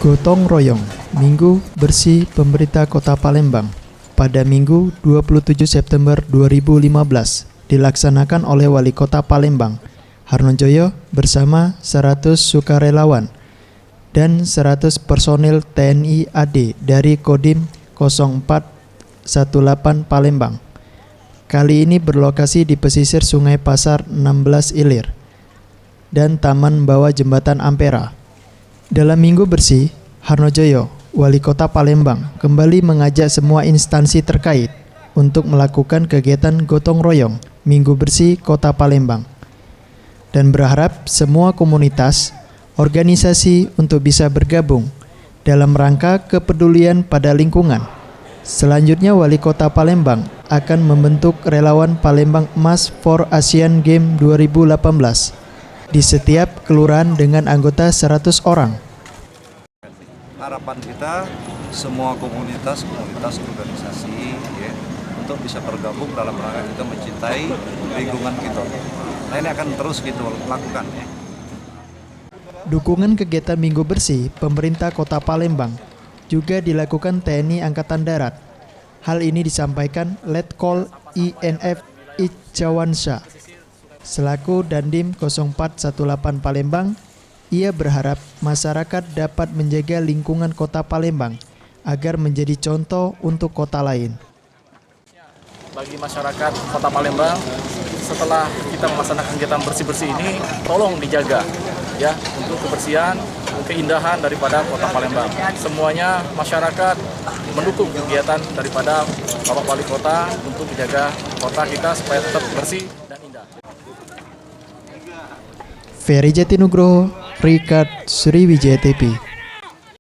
Gotong royong, Minggu bersih pemerintah Kota Palembang pada Minggu 27 September 2015 dilaksanakan oleh Wali Kota Palembang, Harnojoyo bersama 100 sukarelawan dan 100 personil TNI AD dari Kodim 0418 Palembang. Kali ini berlokasi di pesisir Sungai Pasar 16 Ilir dan Taman Bawah Jembatan Ampera. Dalam Minggu Bersih, Harnojoyo, Wali Kota Palembang, kembali mengajak semua instansi terkait untuk melakukan kegiatan gotong royong Minggu Bersih Kota Palembang dan berharap semua komunitas, organisasi untuk bisa bergabung dalam rangka kepedulian pada lingkungan. Selanjutnya, Wali Kota Palembang akan membentuk relawan Palembang Emas for Asian Games 2018 di setiap kelurahan dengan anggota 100 orang. Harapan kita semua komunitas organisasi ya, untuk bisa bergabung dalam rangka kita mencintai lingkungan kita. Nah, ini akan terus kita lakukan ya. Dukungan kegiatan Minggu Bersih pemerintah Kota Palembang juga dilakukan TNI Angkatan Darat. Hal ini disampaikan Letkol INF Iccawansyah selaku Dandim 0418 Palembang. Ia berharap masyarakat dapat menjaga lingkungan Kota Palembang agar menjadi contoh untuk kota lain. Bagi masyarakat Kota Palembang, setelah kita melaksanakan kegiatan bersih-bersih ini, tolong dijaga ya untuk kebersihan, keindahan daripada Kota Palembang. Semuanya masyarakat mendukung kegiatan daripada Bapak Wali Kota untuk menjaga kota kita supaya tetap bersih dan indah. Ferry Jatinugroho, Rikat Sriwijaya TV.